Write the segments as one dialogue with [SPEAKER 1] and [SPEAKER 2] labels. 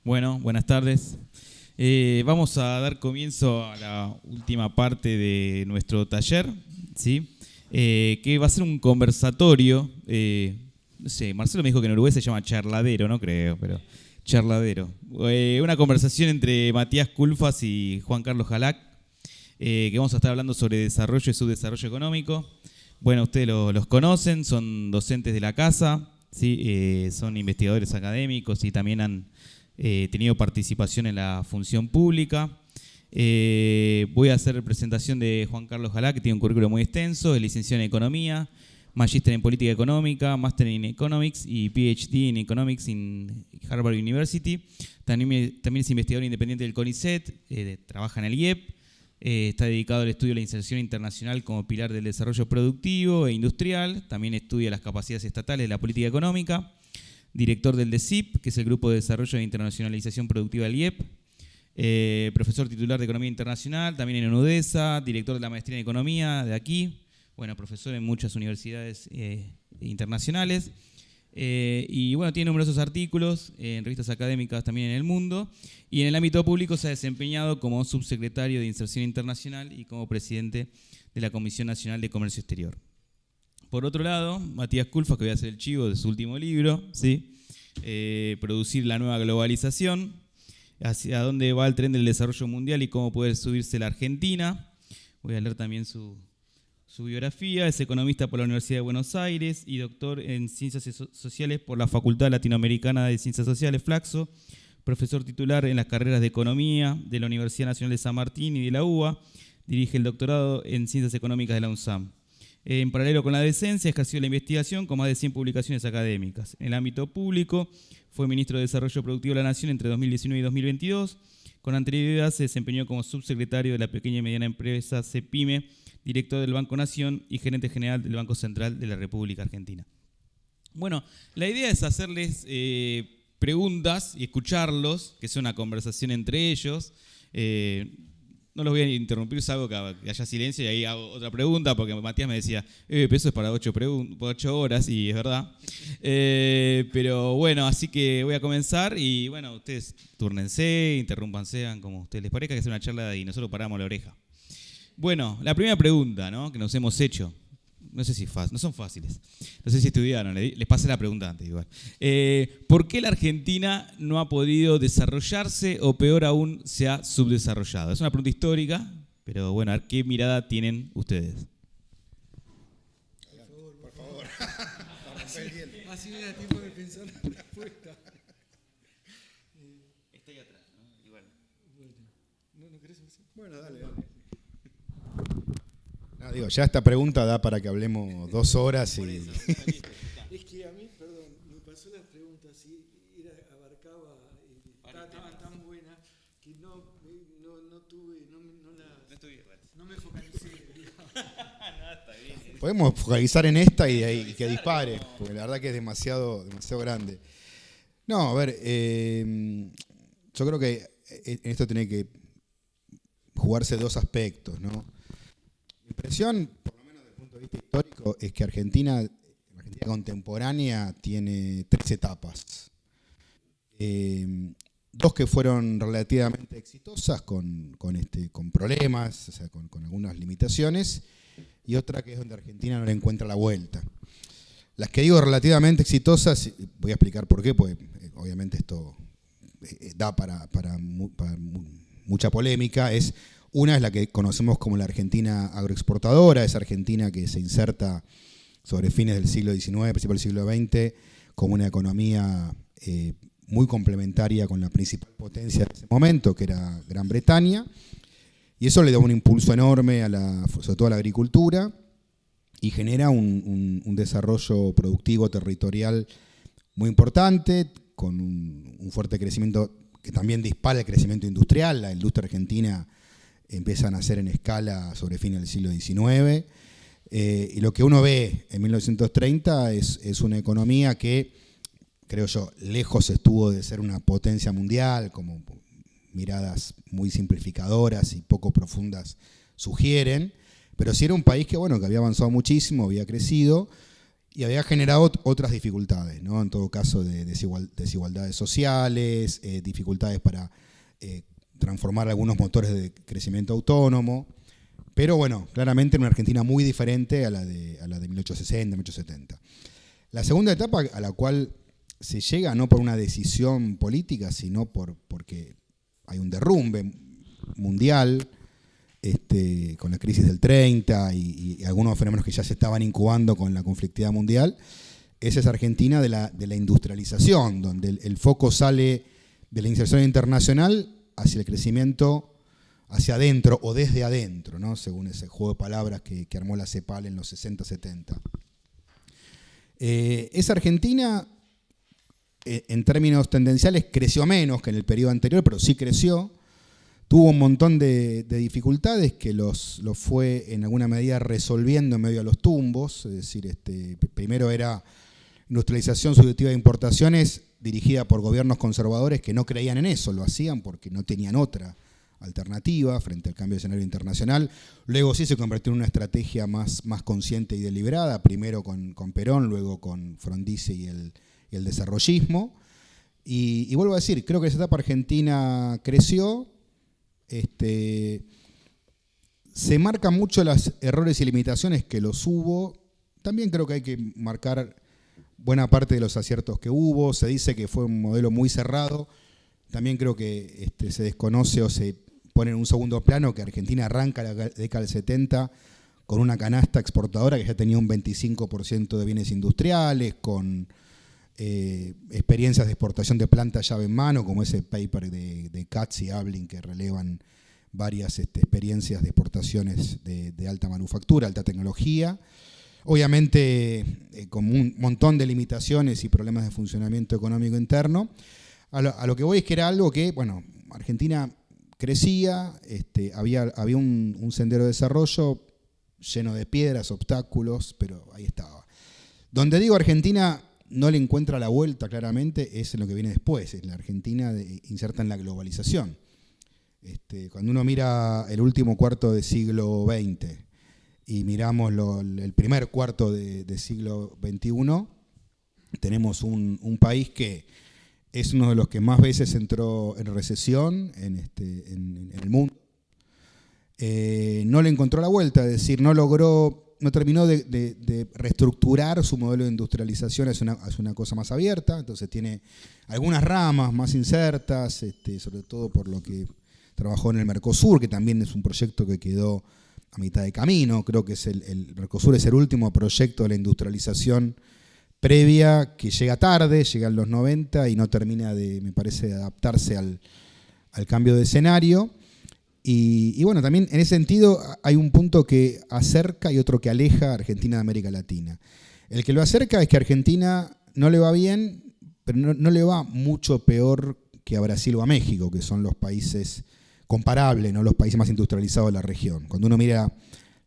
[SPEAKER 1] Bueno, buenas tardes. Vamos a dar comienzo a la última parte de nuestro taller, ¿sí? Que va a ser un conversatorio. No sé, Marcelo me dijo que en Uruguay se llama charladero, no creo, pero charladero. Una conversación entre Matías Culfas y Juan Carlos Jalac, que vamos a estar hablando sobre desarrollo y subdesarrollo económico. Bueno, ustedes los conocen, son docentes de la casa, ¿sí? Son investigadores académicos y también han tenido participación en la función pública. Voy a hacer representación de Juan Carlos Jalac, que tiene un currículo muy extenso, es licenciado en Economía, magíster en Política Económica, máster en Economics y PhD en Economics en Harvard University. También es investigador independiente del CONICET, trabaja en el IEP, está dedicado al estudio de la inserción internacional como pilar del desarrollo productivo e industrial. También estudia las capacidades estatales de la política económica. Director del DECIP, que es el Grupo de Desarrollo e Internacionalización Productiva del IEP. Profesor titular de Economía Internacional, también en UDESA. Director de la Maestría en Economía de aquí. Bueno, profesor en muchas universidades internacionales. Y bueno, tiene numerosos artículos en revistas académicas también en el mundo. Y en el ámbito público se ha desempeñado como subsecretario de Inserción Internacional y como presidente de la Comisión Nacional de Comercio Exterior. Por otro lado, Matías Culfas, que voy a hacer el chivo de su último libro, ¿sí? Producir la nueva globalización, hacia dónde va el tren del desarrollo mundial y cómo puede subirse la Argentina. Voy a leer también su biografía. Es economista por la Universidad de Buenos Aires y doctor en Ciencias Sociales por la Facultad Latinoamericana de Ciencias Sociales, Flaxo. Profesor titular en las carreras de Economía de la Universidad Nacional de San Martín y de la UBA. Dirige el doctorado en Ciencias Económicas de la UNSAM. En paralelo con la docencia, ejerció la investigación con más de 100 publicaciones académicas. En el ámbito público, fue ministro de Desarrollo Productivo de la Nación entre 2019 y 2022. Con anterioridad se desempeñó como subsecretario de la Pequeña y Mediana Empresa CEPYME, director del Banco Nación y gerente general del Banco Central de la República Argentina. Bueno, la idea es hacerles preguntas y escucharlos, que sea una conversación entre ellos. No los voy a interrumpir, salvo que haya silencio y ahí hago otra pregunta, porque Matías me decía, pero eso es para 8 horas, y es verdad. Pero bueno, así que voy a comenzar y bueno, ustedes túrnense, interrúmpanse, hagan como a ustedes les parezca, que es una charla y nosotros paramos la oreja. Bueno, la primera pregunta, ¿no?, que nos hemos hecho, no sé si no son fáciles, no sé si estudiaron, les pasé la pregunta antes igual. ¿Por qué la Argentina no ha podido desarrollarse o peor aún se ha subdesarrollado? Es una pregunta histórica, pero bueno, a ver qué mirada tienen ustedes.
[SPEAKER 2] Por favor. Así me da tiempo de pensar la respuesta.
[SPEAKER 1] Estoy atrás, ¿no? Igual.
[SPEAKER 2] Bueno, ¿no querés hacer? Bueno, dale. No, digo, ya esta pregunta da para que hablemos 2 horas y... Es que a mí, perdón, me pasó las preguntas y abarcaba, estaba tan buena que no me focalicé.
[SPEAKER 1] No, está bien.
[SPEAKER 2] Podemos focalizar en esta y que dispare, porque la verdad que es demasiado grande. No, a ver, yo creo que en esto tiene que jugarse 2 aspectos, ¿no? Mi impresión, por lo menos desde el punto de vista histórico, es que la Argentina contemporánea tiene 3 etapas. 2 que fueron relativamente exitosas con problemas, o sea, con algunas limitaciones, y otra que es donde Argentina no le encuentra la vuelta. Las que digo relativamente exitosas, voy a explicar por qué, porque obviamente esto da para mucha polémica. Una es la que conocemos como la Argentina agroexportadora, esa Argentina que se inserta sobre fines del siglo XIX, principios del siglo XX, como una economía muy complementaria con la principal potencia de ese momento, que era Gran Bretaña, y eso le da un impulso enorme, sobre todo a la agricultura, y genera un desarrollo productivo territorial muy importante, con un fuerte crecimiento que también dispara el crecimiento industrial. La industria argentina empieza a nacer en escala sobre fines del siglo XIX, y lo que uno ve en 1930 es una economía que, creo yo, lejos estuvo de ser una potencia mundial, como miradas muy simplificadoras y poco profundas sugieren, pero sí era un país que había avanzado muchísimo, había crecido, y había generado otras dificultades, ¿no? En todo caso, de desigualdades sociales, dificultades para transformar algunos motores de crecimiento autónomo. Pero bueno, claramente una Argentina muy diferente a la de 1860, 1870. La segunda etapa a la cual se llega no por una decisión política, sino porque hay un derrumbe mundial, con la crisis del 30 y algunos fenómenos que ya se estaban incubando con la conflictividad mundial, esa es Argentina de la industrialización, donde el foco sale de la inserción internacional hacia el crecimiento hacia adentro o desde adentro, ¿no? Según ese juego de palabras que armó la CEPAL en los 60, 70. Esa Argentina, en términos tendenciales, creció menos que en el periodo anterior, pero sí creció. Tuvo un montón de dificultades que los fue en alguna medida resolviendo en medio de los tumbos. Es decir, primero era industrialización subjetiva de importaciones dirigida por gobiernos conservadores que no creían en eso, lo hacían porque no tenían otra alternativa frente al cambio de escenario internacional. Luego sí se convirtió en una estrategia más consciente y deliberada, primero con Perón, luego con Frondizi y el desarrollismo. Y vuelvo a decir, creo que esa etapa argentina creció. Se marcan mucho los errores y limitaciones que los hubo. También creo que hay que marcar buena parte de los aciertos que hubo. Se dice que fue un modelo muy cerrado. También creo que se desconoce o se pone en un segundo plano que Argentina arranca la década del 70 con una canasta exportadora que ya tenía un 25% de bienes industriales, con experiencias de exportación de planta llave en mano, como ese paper de Katz y Ablin que relevan varias experiencias de exportaciones de alta manufactura, alta tecnología. Obviamente con un montón de limitaciones y problemas de funcionamiento económico interno. A lo que voy es que era algo que, bueno, Argentina crecía, había un sendero de desarrollo lleno de piedras, obstáculos, pero ahí estaba. Donde digo Argentina no le encuentra la vuelta claramente es en lo que viene después, es la Argentina inserta en la globalización. Cuando uno mira el último cuarto del siglo XX y miramos el primer cuarto de siglo XXI, tenemos un país que es uno de los que más veces entró en recesión en el mundo. No le encontró la vuelta, es decir, no terminó de reestructurar su modelo de industrialización hacia una cosa más abierta, entonces tiene algunas ramas más insertas, sobre todo por lo que trabajó en el Mercosur, que también es un proyecto que quedó a mitad de camino. Creo que el Mercosur es el último proyecto de la industrialización previa que llega tarde, llega en los 90 y no termina me parece, de adaptarse al cambio de escenario. Y bueno, también en ese sentido hay un punto que acerca y otro que aleja a Argentina de América Latina. El que lo acerca es que a Argentina no le va bien, pero no le va mucho peor que a Brasil o a México, que son los países comparables, ¿no? Los países más industrializados de la región. Cuando uno mira la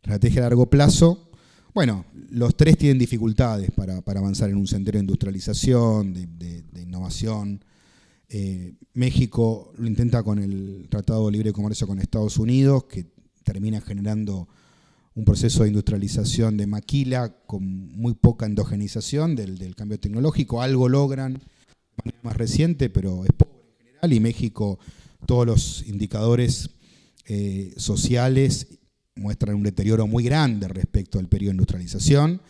[SPEAKER 2] estrategia a largo plazo, bueno, los tres tienen dificultades para avanzar en un sendero de industrialización, de innovación. México lo intenta con el Tratado de Libre Comercio con Estados Unidos, que termina generando un proceso de industrialización de maquila con muy poca endogenización del cambio tecnológico. Algo logran de manera más reciente, pero es pobre en general, y México, todos los indicadores sociales muestran un deterioro muy grande respecto al periodo de industrialización.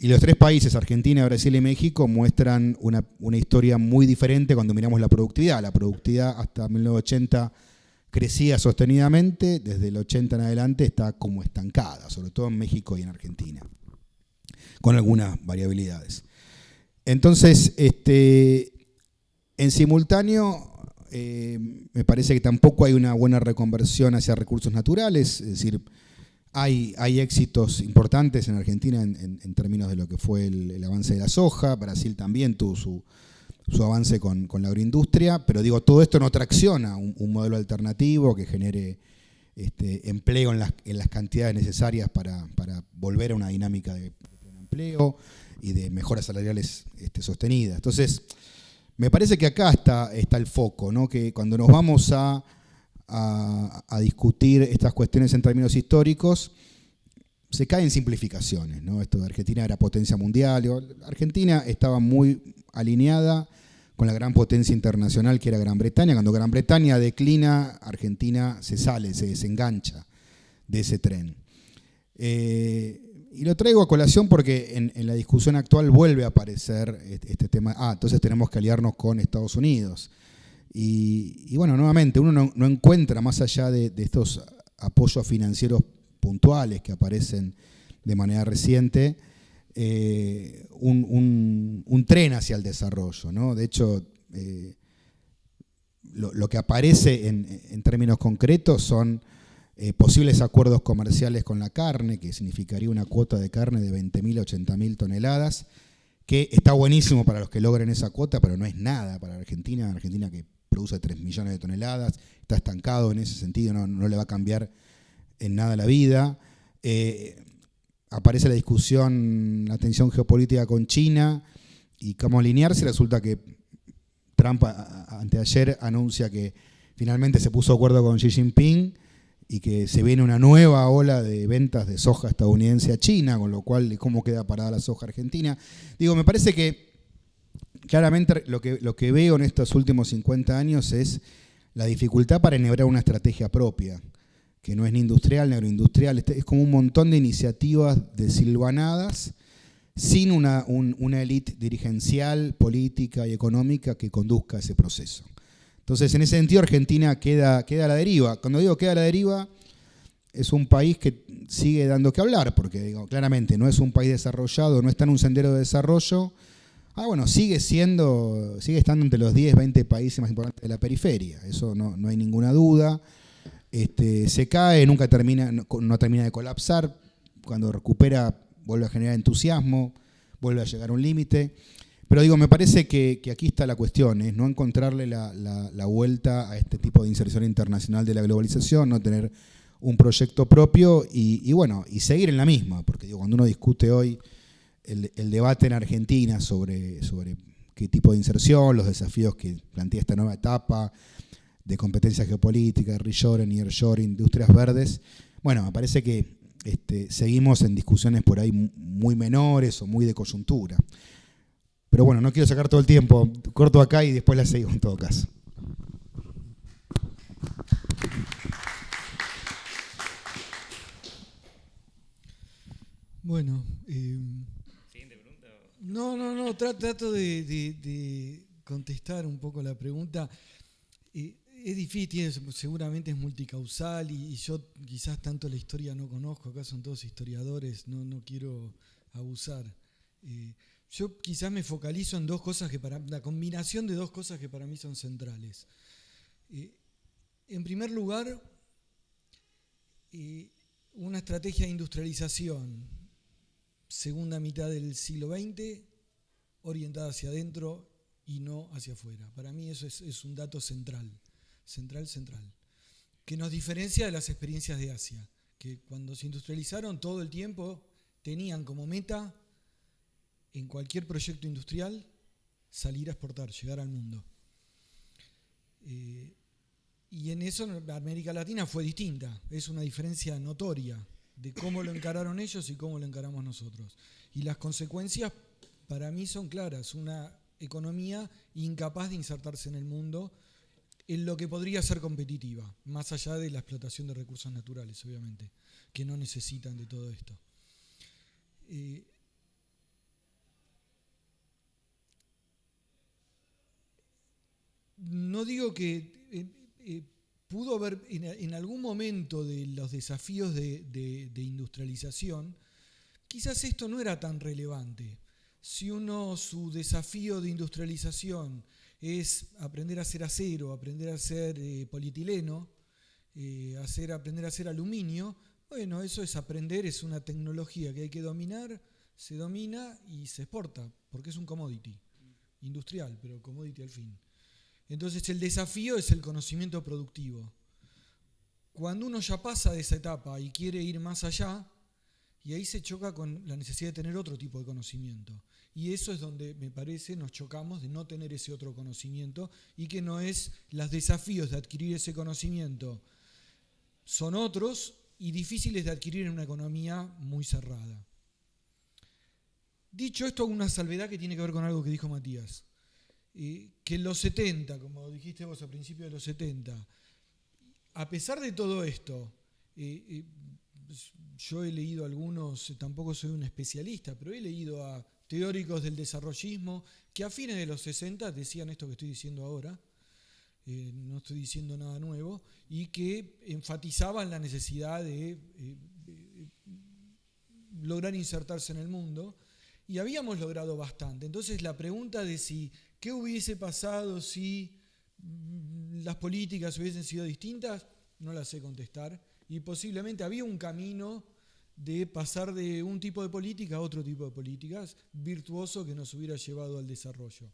[SPEAKER 2] Y los tres países, Argentina, Brasil y México, muestran una historia muy diferente cuando miramos la productividad. La productividad hasta 1980 crecía sostenidamente, desde el 80 en adelante está como estancada, sobre todo en México y en Argentina, con algunas variabilidades. Entonces, en simultáneo, me parece que tampoco hay una buena reconversión hacia recursos naturales, es decir, hay éxitos importantes en Argentina en términos de lo que fue el avance de la soja. Brasil también tuvo su avance con la agroindustria, pero digo, todo esto no tracciona un modelo alternativo que genere empleo en las cantidades necesarias para volver a una dinámica de empleo y de mejoras salariales sostenidas. Entonces, me parece que acá está el foco, ¿no? Que cuando nos vamos a discutir estas cuestiones en términos históricos, se cae en simplificaciones, ¿no? Esto de Argentina era potencia mundial. Argentina estaba muy alineada con la gran potencia internacional que era Gran Bretaña. Cuando Gran Bretaña declina, Argentina se sale, se desengancha de ese tren. Y lo traigo a colación porque en la discusión actual vuelve a aparecer este tema. Entonces tenemos que aliarnos con Estados Unidos. Y bueno, nuevamente, uno no encuentra, más allá de estos apoyos financieros puntuales que aparecen de manera reciente, un tren hacia el desarrollo, ¿no? De hecho, lo que aparece en términos concretos son posibles acuerdos comerciales con la carne, que significaría una cuota de carne de 20.000 a 80.000 toneladas, que está buenísimo para los que logren esa cuota, pero no es nada para Argentina. Argentina, que produce 3 millones de toneladas, está estancado en ese sentido, no le va a cambiar en nada la vida. Aparece la discusión, la tensión geopolítica con China y cómo alinearse. Resulta que Trump anteayer anuncia que finalmente se puso de acuerdo con Xi Jinping y que se viene una nueva ola de ventas de soja estadounidense a China, con lo cual, ¿cómo queda parada la soja argentina? Digo, me parece que claramente lo que veo en estos últimos 50 años es la dificultad para enhebrar una estrategia propia, que no es ni industrial ni agroindustrial. Es como un montón de iniciativas desilvanadas sin una élite dirigencial, política y económica que conduzca ese proceso. Entonces, en ese sentido, Argentina queda a la deriva. Cuando digo queda a la deriva, es un país que sigue dando que hablar, porque digo, claramente no es un país desarrollado, no está en un sendero de desarrollo. Sigue estando entre los 10, 20 países más importantes de la periferia. Eso no hay ninguna duda. Se cae, no termina de colapsar. Cuando recupera, vuelve a generar entusiasmo, vuelve a llegar a un límite. Pero digo, me parece que aquí está la cuestión, es no encontrarle la vuelta a este tipo de inserción internacional de la globalización, no tener un proyecto propio y seguir en la misma. Porque digo, cuando uno discute hoy el debate en Argentina sobre qué tipo de inserción, los desafíos que plantea esta nueva etapa de competencia geopolítica, reshoring, nearshoring, industrias verdes, me parece que seguimos en discusiones por ahí muy menores o muy de coyuntura. Pero bueno, no quiero sacar todo el tiempo, corto acá y después la seguimos en todo caso.
[SPEAKER 3] Bueno, ¿siguiente pregunta? No, trato de contestar un poco la pregunta. Es difícil, seguramente es multicausal y yo quizás tanto la historia no conozco, acá son todos historiadores, no quiero abusar. Yo quizás me focalizo en la combinación de dos cosas que para mí son centrales. En primer lugar, una estrategia de industrialización, segunda mitad del siglo XX, orientada hacia adentro y no hacia afuera. Para mí eso es un dato central, que nos diferencia de las experiencias de Asia, que cuando se industrializaron todo el tiempo tenían como meta, en cualquier proyecto industrial, salir a exportar, llegar al mundo. Y en eso América Latina fue distinta, es una diferencia notoria de cómo lo encararon ellos y cómo lo encaramos nosotros. Y las consecuencias para mí son claras, una economía incapaz de insertarse en el mundo en lo que podría ser competitiva, más allá de la explotación de recursos naturales, obviamente, que no necesitan de todo esto. No digo que pudo haber en algún momento de los desafíos de industrialización, quizás esto no era tan relevante. Si su desafío de industrialización es aprender a hacer acero, aprender a hacer polietileno, aprender a hacer aluminio, bueno, eso es aprender, es una tecnología que hay que dominar, se domina y se exporta, porque es un commodity industrial, pero commodity al fin. Entonces el desafío es el conocimiento productivo. Cuando uno ya pasa de esa etapa y quiere ir más allá, y ahí se choca con la necesidad de tener otro tipo de conocimiento. Y eso es donde, me parece, nos chocamos de no tener ese otro conocimiento y que no es los desafíos de adquirir ese conocimiento son otros y difíciles de adquirir en una economía muy cerrada. Dicho esto, una salvedad que tiene que ver con algo que dijo Matías, que en los 70, como dijiste vos a principios de los 70, a pesar de todo esto, yo he leído algunos, tampoco soy un especialista, pero he leído a teóricos del desarrollismo que a fines de los 60 decían esto que estoy diciendo ahora, no estoy diciendo nada nuevo, y que enfatizaban la necesidad de lograr insertarse en el mundo, y habíamos logrado bastante. Entonces la pregunta de qué hubiese pasado si las políticas hubiesen sido distintas, no la sé contestar, y posiblemente había un camino de pasar de un tipo de política a otro tipo de políticas virtuoso que nos hubiera llevado al desarrollo.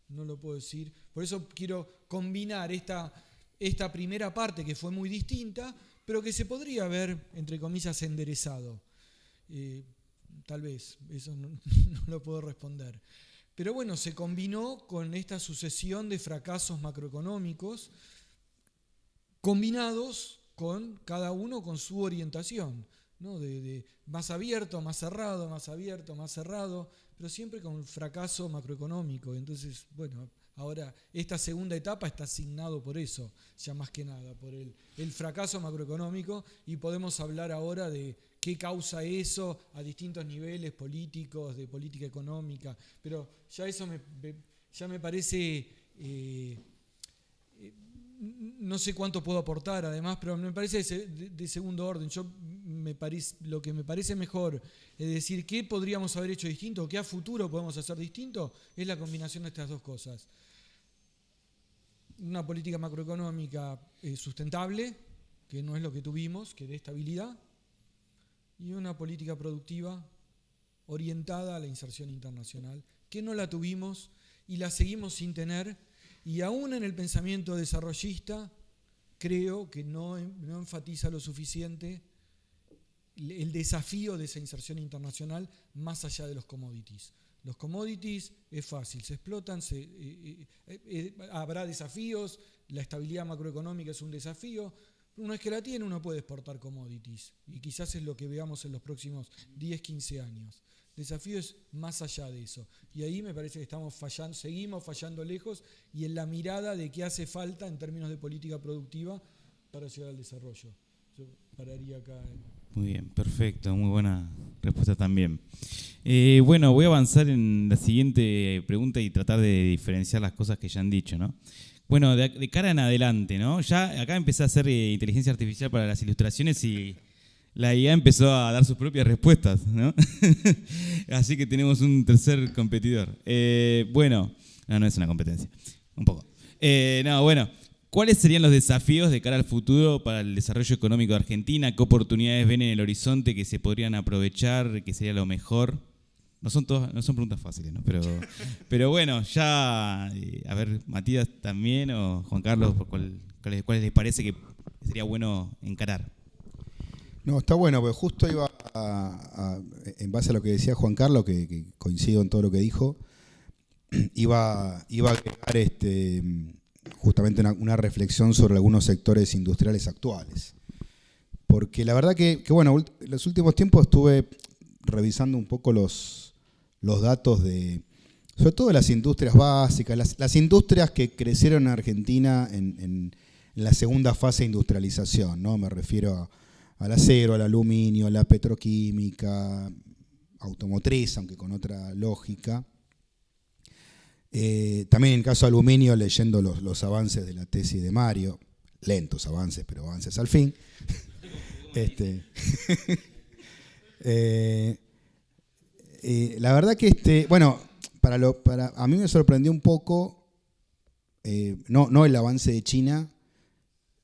[SPEAKER 3] No lo puedo decir. Por eso quiero combinar esta primera parte que fue muy distinta, pero que se podría haber, entre comillas, enderezado. Tal vez, eso no lo puedo responder. Pero bueno, se combinó con esta sucesión de fracasos macroeconómicos, combinados con cada uno con su orientación, ¿no? De más abierto, más cerrado, más abierto, más cerrado, pero siempre con un fracaso macroeconómico. Entonces, bueno, ahora esta segunda etapa está asignado por eso, ya más que nada, por el fracaso macroeconómico, y podemos hablar ahora de qué causa eso a distintos niveles políticos, de política económica, pero ya eso ya me parece... no sé cuánto puedo aportar además, pero me parece de segundo orden. Lo que me parece mejor es decir qué podríamos haber hecho distinto o qué a futuro podemos hacer distinto, es la combinación de estas dos cosas. Una política macroeconómica sustentable, que no es lo que tuvimos, que dé estabilidad, y una política productiva orientada a la inserción internacional, que no la tuvimos y la seguimos sin tener. Y aún en el pensamiento desarrollista, creo que no enfatiza lo suficiente el desafío de esa inserción internacional más allá de los commodities. Los commodities es fácil, se explotan, habrá desafíos, la estabilidad macroeconómica es un desafío, pero una vez que la tiene uno puede exportar commodities y quizás es lo que veamos en los próximos 10, 15 años. El desafío es más allá de eso. Y ahí me parece que seguimos fallando lejos y en la mirada de qué hace falta en términos de política productiva para llegar al desarrollo. Yo pararía acá.
[SPEAKER 1] Muy bien, perfecto, muy buena respuesta también. Bueno, voy a avanzar en la siguiente pregunta y tratar de diferenciar las cosas que ya han dicho, ¿no? Bueno, de cara en adelante, ¿no? Ya acá empecé a hacer inteligencia artificial para las ilustraciones y la IA empezó a dar sus propias respuestas, ¿no? Así que tenemos un tercer competidor. Bueno, no es una competencia, un poco. ¿Cuáles serían los desafíos de cara al futuro para el desarrollo económico de Argentina? ¿Qué oportunidades ven en el horizonte que se podrían aprovechar, que sería lo mejor? No son preguntas fáciles, ¿no? Pero bueno, ya, a ver, Matías también o Juan Carlos, ¿cuáles les parece que sería bueno encarar?
[SPEAKER 2] No, está bueno, porque justo iba en base a lo que decía Juan Carlos, que coincido en todo lo que dijo, iba a agregar justamente una reflexión sobre algunos sectores industriales actuales. Porque la verdad que bueno, en los últimos tiempos estuve revisando un poco los datos sobre todo de las industrias básicas, las industrias que crecieron en Argentina en la segunda fase de industrialización, ¿no? Me refiero al acero, al aluminio, a la petroquímica, automotriz, aunque con otra lógica. También en el caso de aluminio, leyendo los avances de la tesis de Mario, lentos avances, pero avances al fin. La verdad que bueno, a mí me sorprendió un poco, no el avance de China,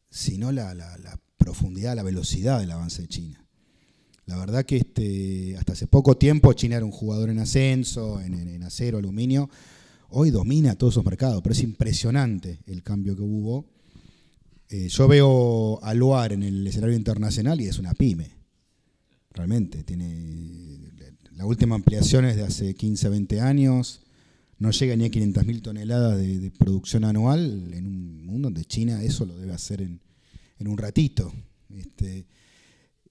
[SPEAKER 2] sino la profundidad, la velocidad del avance de China. La verdad que hasta hace poco tiempo China era un jugador en ascenso, en acero, aluminio. Hoy domina todos esos mercados, pero es impresionante el cambio que hubo. Yo veo a Luar en el escenario internacional y es una pyme. Realmente, la última ampliación es de hace 15, 20 años. No llega ni a 500.000 toneladas de producción anual en un mundo donde China eso lo debe hacer en un ratito.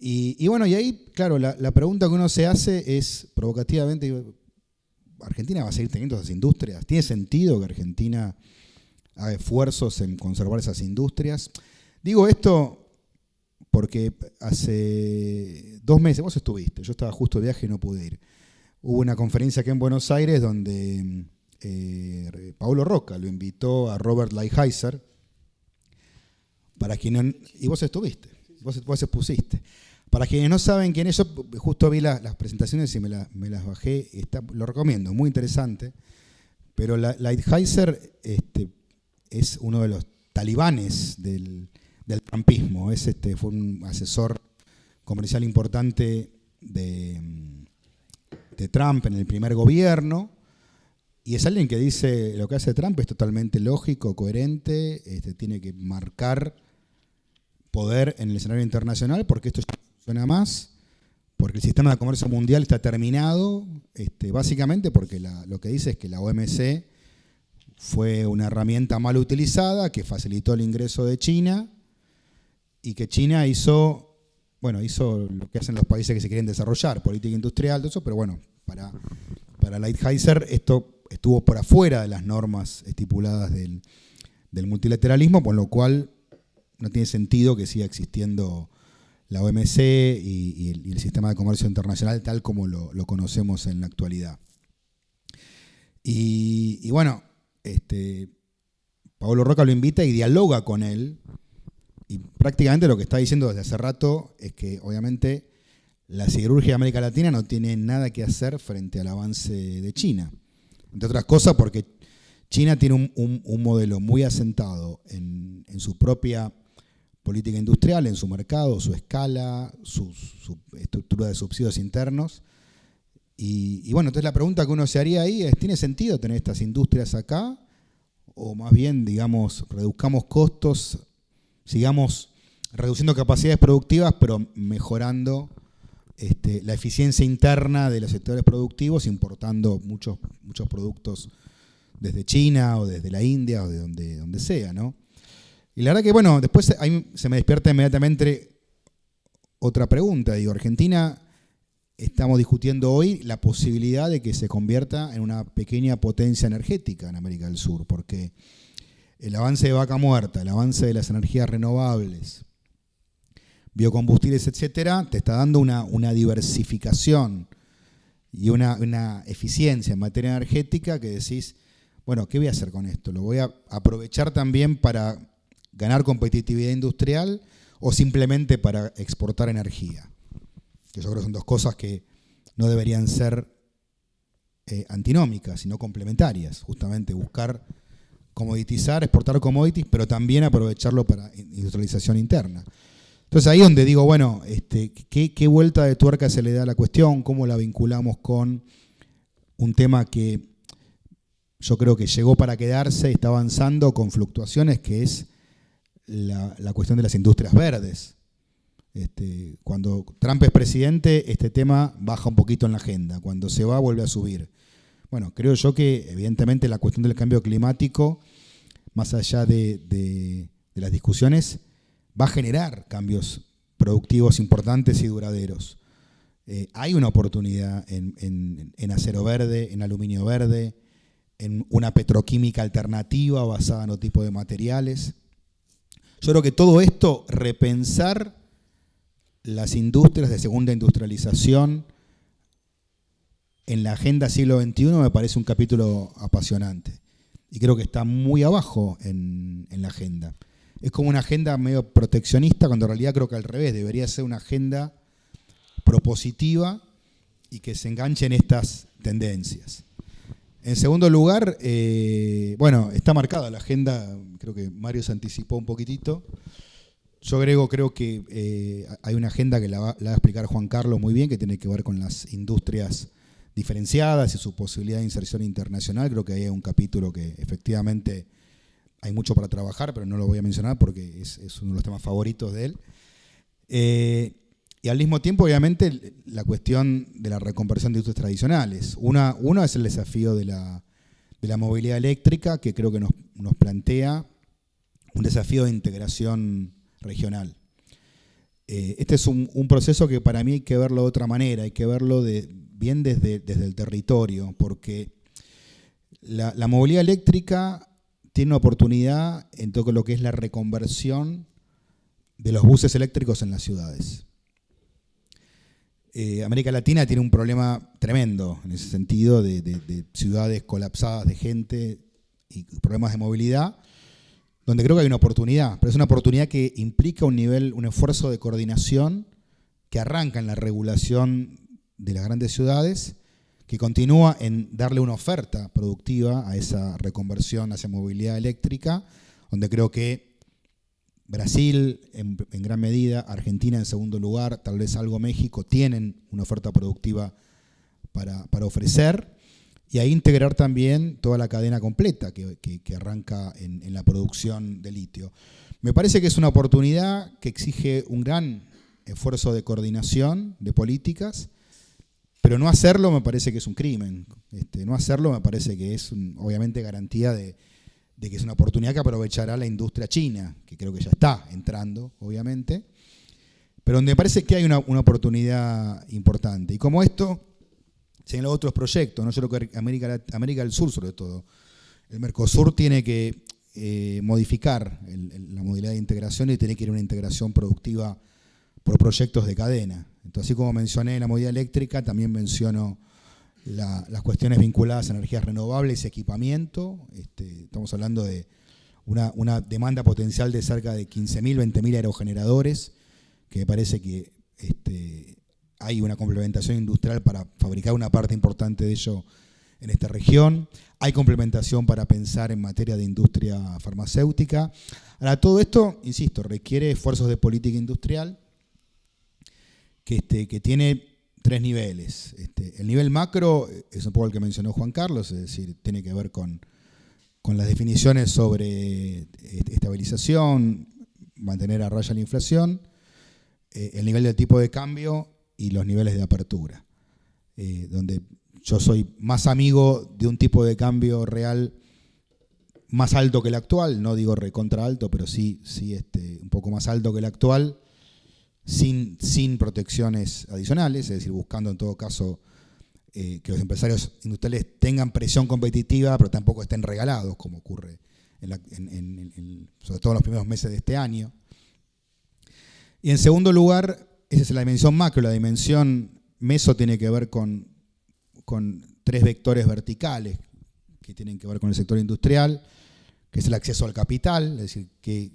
[SPEAKER 2] Y bueno, y ahí, claro, la pregunta que uno se hace es provocativamente, digo, ¿Argentina va a seguir teniendo esas industrias? ¿Tiene sentido que Argentina haga esfuerzos en conservar esas industrias? Digo esto porque hace 2 meses, vos estuviste, yo estaba justo de viaje y no pude ir. Hubo una conferencia aquí en Buenos Aires donde Paulo Roca lo invitó a Robert Lighthizer, y vos estuviste, vos expusiste. Para quienes no saben quién es, yo justo vi las presentaciones y me las bajé, lo recomiendo, muy interesante, pero Lighthizer es uno de los talibanes del trumpismo, fue un asesor comercial importante de Trump en el primer gobierno, y es alguien que dice lo que hace Trump es totalmente lógico, coherente, tiene que marcar poder en el escenario internacional porque esto ya no funciona más, porque el sistema de comercio mundial está terminado, básicamente porque lo que dice es que la OMC fue una herramienta mal utilizada que facilitó el ingreso de China y que China hizo lo que hacen los países que se quieren desarrollar, política industrial, todo eso, pero bueno, para Lighthizer esto estuvo por afuera de las normas estipuladas del multilateralismo, con lo cual no tiene sentido que siga existiendo la OMC y el sistema de comercio internacional tal como lo conocemos en la actualidad. Y bueno, Paulo Roca lo invita y dialoga con él, y prácticamente lo que está diciendo desde hace rato es que obviamente la siderurgia de América Latina no tiene nada que hacer frente al avance de China. Entre otras cosas porque China tiene un modelo muy asentado en su propia política industrial, en su mercado, su escala, su estructura de subsidios internos. Y bueno, entonces la pregunta que uno se haría ahí es, ¿tiene sentido tener estas industrias acá? O más bien, digamos, reduzcamos costos, sigamos reduciendo capacidades productivas, pero mejorando la eficiencia interna de los sectores productivos, importando muchos productos desde China o desde la India o de donde sea, ¿no? Y la verdad que, bueno, después ahí se me despierta inmediatamente otra pregunta. Digo, Argentina, estamos discutiendo hoy la posibilidad de que se convierta en una pequeña potencia energética en América del Sur, porque el avance de Vaca Muerta, el avance de las energías renovables, biocombustibles, etcétera, te está dando una diversificación y una eficiencia en materia energética que decís, bueno, ¿qué voy a hacer con esto? ¿Lo voy a aprovechar también para ganar competitividad industrial o simplemente para exportar energía? Que yo creo que son dos cosas que no deberían ser antinómicas, sino complementarias. Justamente buscar comoditizar, exportar commodities, pero también aprovecharlo para industrialización interna. Entonces ahí donde digo, bueno, ¿qué vuelta de tuerca se le da a la cuestión? ¿Cómo la vinculamos con un tema que yo creo que llegó para quedarse y está avanzando con fluctuaciones, que es la cuestión de las industrias verdes? Cuando Trump es presidente, este tema baja un poquito en la agenda. Cuando se va, vuelve a subir. Bueno, creo yo que evidentemente la cuestión del cambio climático, más allá de las discusiones, va a generar cambios productivos importantes y duraderos. Hay una oportunidad en acero verde, en aluminio verde, en una petroquímica alternativa basada en otro tipo de materiales. Yo creo que todo esto, repensar las industrias de segunda industrialización en la agenda siglo XXI me parece un capítulo apasionante. Y creo que está muy abajo en la agenda. Es como una agenda medio proteccionista, cuando en realidad creo que al revés, debería ser una agenda propositiva y que se enganche en estas tendencias. En segundo lugar, bueno, está marcada la agenda, creo que Mario se anticipó un poquitito. Yo creo que hay una agenda que la va a explicar Juan Carlos muy bien, que tiene que ver con las industrias diferenciadas y su posibilidad de inserción internacional. Creo que ahí hay un capítulo que efectivamente hay mucho para trabajar, pero no lo voy a mencionar porque es uno de los temas favoritos de él. Y al mismo tiempo, obviamente, la cuestión de la reconversión de industrias tradicionales. Uno es el desafío de la movilidad eléctrica, que creo que nos plantea un desafío de integración regional. Este es un proceso que para mí hay que verlo de otra manera, hay que verlo bien desde el territorio, porque la movilidad eléctrica tiene una oportunidad en todo lo que es la reconversión de los buses eléctricos en las ciudades. América Latina tiene un problema tremendo en ese sentido de ciudades colapsadas de gente y problemas de movilidad, donde creo que hay una oportunidad, pero es una oportunidad que implica un esfuerzo de coordinación que arranca en la regulación de las grandes ciudades, que continúa en darle una oferta productiva a esa reconversión hacia movilidad eléctrica, donde creo que Brasil en gran medida, Argentina en segundo lugar, tal vez algo México, tienen una oferta productiva para ofrecer, y ahí integrar también toda la cadena completa que arranca en la producción de litio. Me parece que es una oportunidad que exige un gran esfuerzo de coordinación de políticas, pero no hacerlo me parece que es un crimen. No hacerlo me parece que es obviamente garantía de que es una oportunidad que aprovechará la industria china, que creo que ya está entrando, obviamente, pero donde me parece que hay una oportunidad importante. Y como esto, se ven los otros proyectos, ¿no? Yo creo que América del Sur, sobre todo, el Mercosur tiene que modificar la modalidad de integración y tiene que ir a una integración productiva por proyectos de cadena. Entonces, así como mencioné la movilidad eléctrica, también menciono las cuestiones vinculadas a energías renovables y equipamiento. Estamos hablando de una demanda potencial de cerca de 15.000, 20.000 aerogeneradores, que me parece que hay una complementación industrial para fabricar una parte importante de ello en esta región. Hay complementación para pensar en materia de industria farmacéutica. Ahora, todo esto, insisto, requiere esfuerzos de política industrial que tiene tres niveles. El nivel macro es un poco el que mencionó Juan Carlos, es decir, tiene que ver con las definiciones sobre estabilización, mantener a raya la inflación, el nivel del tipo de cambio y los niveles de apertura, donde yo soy más amigo de un tipo de cambio real más alto que el actual, no digo recontra alto, pero sí un poco más alto que el actual, sin protecciones adicionales, es decir, buscando en todo caso que los empresarios industriales tengan presión competitiva, pero tampoco estén regalados, como ocurre sobre todo en los primeros meses de este año. Y en segundo lugar, esa es la dimensión macro. La dimensión meso tiene que ver con tres vectores verticales que tienen que ver con el sector industrial, que es el acceso al capital, es decir, qué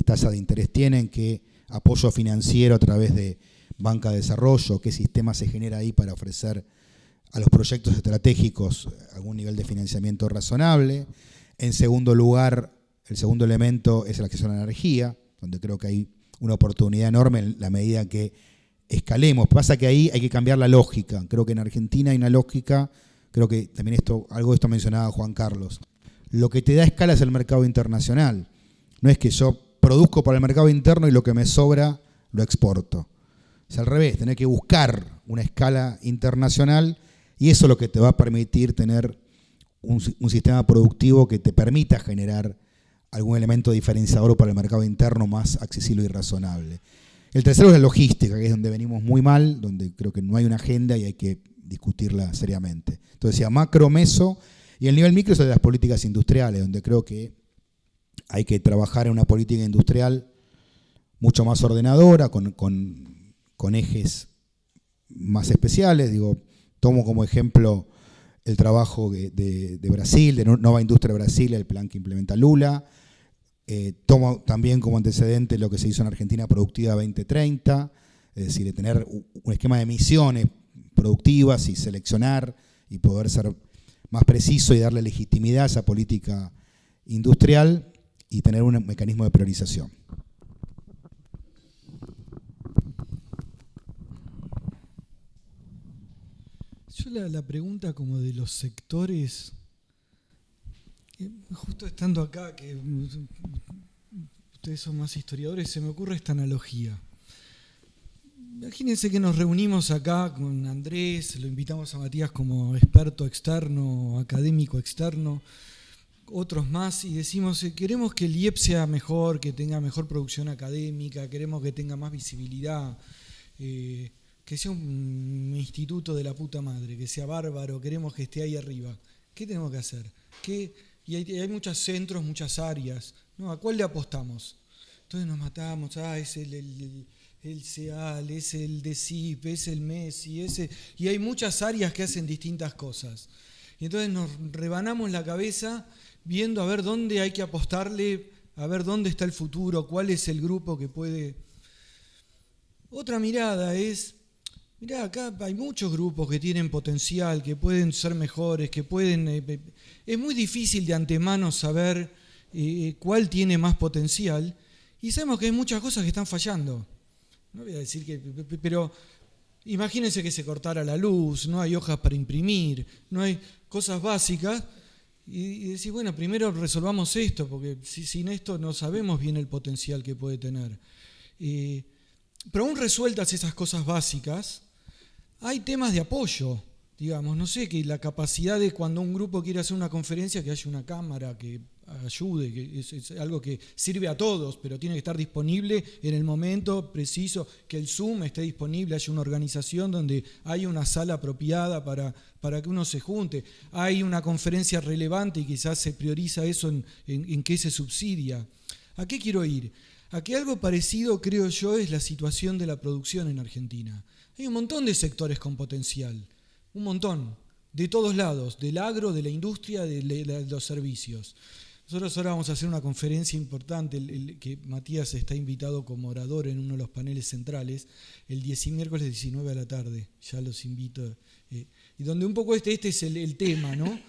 [SPEAKER 2] tasa de interés tienen, qué apoyo financiero a través de banca de desarrollo, qué sistema se genera ahí para ofrecer a los proyectos estratégicos algún nivel de financiamiento razonable. En segundo lugar, el segundo elemento es el acceso a la energía, donde creo que hay una oportunidad enorme en la medida que escalemos. Pasa que ahí hay que cambiar la lógica. Creo que en Argentina hay una lógica, creo que también algo de esto mencionaba Juan Carlos. Lo que te da escala es el mercado internacional. No es que yo produzco para el mercado interno y lo que me sobra lo exporto. Es al revés, tenés que buscar una escala internacional y eso es lo que te va a permitir tener un sistema productivo que te permita generar algún elemento diferenciador para el mercado interno más accesible y razonable. El tercero es la logística, que es donde venimos muy mal, donde creo que no hay una agenda y hay que discutirla seriamente. Entonces, decía macro, meso, y el nivel micro es el de las políticas industriales, donde creo que hay que trabajar en una política industrial mucho más ordenadora, con ejes más especiales. Tomo como ejemplo el trabajo de Brasil, de Nova Industria Brasil, el plan que implementa Lula. Tomo también como antecedente lo que se hizo en Argentina Productiva 2030, es decir, de tener un esquema de misiones productivas y seleccionar y poder ser más preciso y darle legitimidad a esa política industrial y tener un mecanismo de priorización.
[SPEAKER 3] Yo la pregunta como de los sectores, justo estando acá, que ustedes son más historiadores, se me ocurre esta analogía. Imagínense que nos reunimos acá con Andrés, lo invitamos a Matías como experto externo, académico externo, otros más, y decimos, queremos que el IEP sea mejor, que tenga mejor producción académica, queremos que tenga más visibilidad, que sea un instituto de la puta madre, que sea bárbaro, queremos que esté ahí arriba. ¿Qué tenemos que hacer? Y hay muchos centros, muchas áreas, ¿no? ¿A cuál le apostamos? Entonces nos matamos, es el CEAL, es el DECIP, es el MESI, y hay muchas áreas que hacen distintas cosas. Y entonces nos rebanamos la cabeza viendo a ver dónde hay que apostarle, a ver dónde está el futuro, cuál es el grupo que puede. Otra mirada es, mirá, acá hay muchos grupos que tienen potencial, que pueden ser mejores, que pueden. Es muy difícil de antemano saber cuál tiene más potencial, y sabemos que hay muchas cosas que están fallando. No voy a decir que, pero imagínense que se cortara la luz, no hay hojas para imprimir, no hay cosas básicas, y decir, bueno, primero resolvamos esto, porque sin esto no sabemos bien el potencial que puede tener. Pero aún resueltas esas cosas básicas, hay temas de apoyo, digamos, no sé, que la capacidad de cuando un grupo quiere hacer una conferencia, que haya una cámara que ayude, que es algo que sirve a todos, pero tiene que estar disponible en el momento preciso, que el Zoom esté disponible, haya una organización donde haya una sala apropiada para que uno se junte, hay una conferencia relevante y quizás se prioriza eso en qué se subsidia. ¿A qué quiero ir? A que algo parecido, creo yo, es la situación de la producción en Argentina. Hay un montón de sectores con potencial, un montón, de todos lados, del agro, de la industria, de los servicios. Nosotros ahora vamos a hacer una conferencia importante, que Matías está invitado como orador en uno de los paneles centrales, el miércoles 19 a la tarde, ya los invito. Y donde un poco este es el tema, ¿no?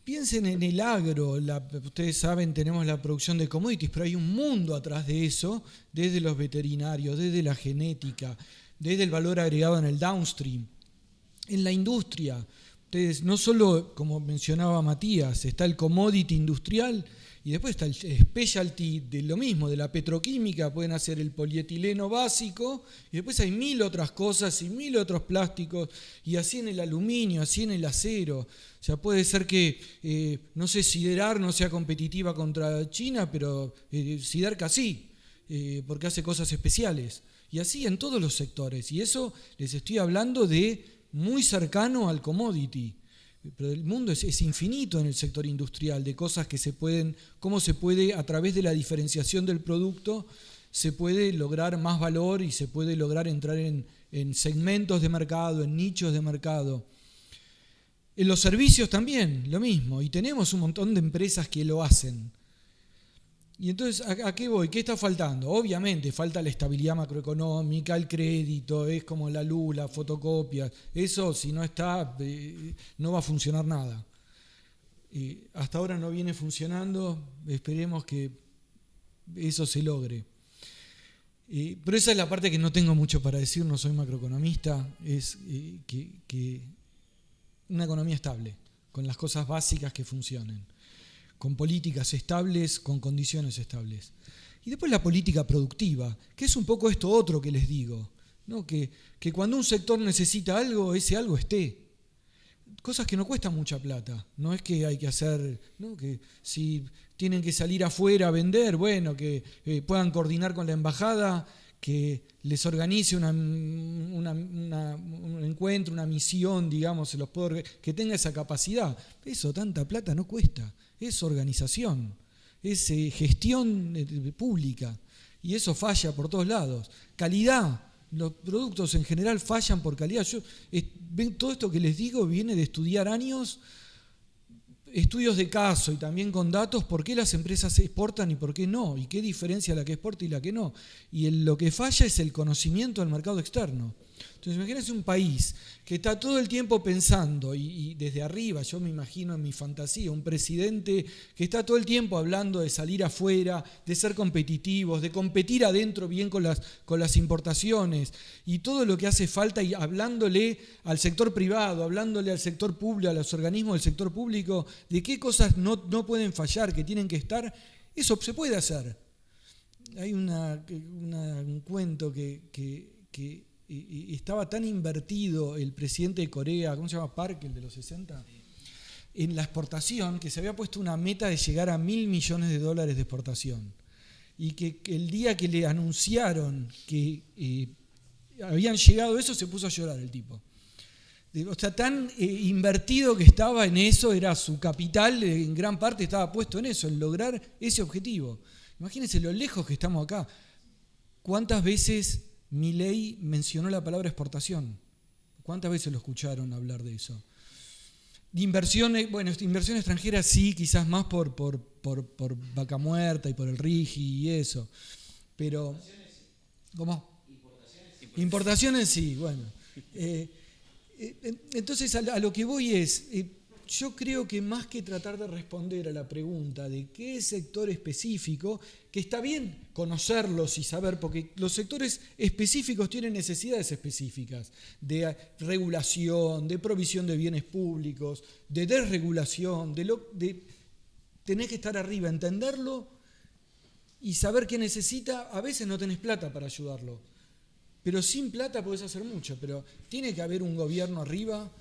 [SPEAKER 3] Piensen en el agro, ustedes saben, tenemos la producción de commodities, pero hay un mundo atrás de eso, desde los veterinarios, desde la genética, desde el valor agregado en el downstream. En la industria, ustedes, no solo, como mencionaba Matías, está el commodity industrial y después está el specialty de lo mismo, de la petroquímica, pueden hacer el polietileno básico y después hay 1000 otras cosas y 1000 otros plásticos y así en el aluminio, así en el acero. O sea, puede ser que, no sé, Siderar no sea competitiva contra China, pero Siderca sí, porque hace cosas especiales. Y así en todos los sectores. Y eso les estoy hablando de muy cercano al commodity. Pero el mundo es infinito en el sector industrial, de cosas que se pueden, cómo se puede, a través de la diferenciación del producto, se puede lograr más valor y se puede lograr entrar en segmentos de mercado, en nichos de mercado. En los servicios también, lo mismo, y tenemos un montón de empresas que lo hacen. Y entonces, ¿a qué voy? ¿Qué está faltando? Obviamente, falta la estabilidad macroeconómica, el crédito, es como la luz, la fotocopia. Eso, si no está, no va a funcionar nada. Hasta ahora no viene funcionando, esperemos que eso se logre. Pero esa es la parte que no tengo mucho para decir, no soy macroeconomista, es que una economía estable, con las cosas básicas que funcionen, con políticas estables, con condiciones estables. Y después la política productiva, que es un poco esto otro que les digo, ¿no? Que cuando un sector necesita algo, ese algo esté. Cosas que no cuestan mucha plata, no es que hay que hacer, ¿no? Que si tienen que salir afuera a vender, bueno, que puedan coordinar con la embajada, que les organice un encuentro, una misión, digamos, que tenga esa capacidad. Eso, tanta plata no cuesta, es organización, es gestión pública, y eso falla por todos lados. Calidad, los productos en general fallan por calidad. Todo esto que les digo viene de estudiar años, estudios de caso y también con datos, por qué las empresas exportan y por qué no, y qué diferencia la que exporta y la que no. Y lo que falla es el conocimiento del mercado externo. Entonces, imagínense un país que está todo el tiempo pensando, y desde arriba, yo me imagino en mi fantasía, un presidente que está todo el tiempo hablando de salir afuera, de ser competitivos, de competir adentro bien con las importaciones, y todo lo que hace falta, y hablándole al sector privado, hablándole al sector público, a los organismos del sector público, de qué cosas no pueden fallar, que tienen que estar, eso se puede hacer. Hay un cuento que estaba tan invertido el presidente de Corea, ¿cómo se llama? Park, el de los 60. en la exportación, que se había puesto una meta de llegar a $1.000 millones de exportación. Y que el día que le anunciaron que habían llegado a eso, se puso a llorar el tipo. O sea, tan invertido que estaba en eso, era su capital, en gran parte estaba puesto en eso, en lograr ese objetivo. Imagínense lo lejos que estamos acá. ¿Cuántas veces Milei mencionó la palabra exportación? ¿Cuántas veces lo escucharon hablar de eso? Inversión extranjera sí, quizás más por Vaca Muerta y por el RIGI y eso. Pero, ¿cómo? Importaciones sí, bueno. Entonces a lo que voy es, yo creo que más que tratar de responder a la pregunta de qué sector específico, que está bien conocerlos y saber, porque los sectores específicos tienen necesidades específicas de regulación, de provisión de bienes públicos, de desregulación, de tenés que estar arriba, entenderlo y saber qué necesita. A veces no tenés plata para ayudarlo, pero sin plata podés hacer mucho, pero tiene que haber un gobierno arriba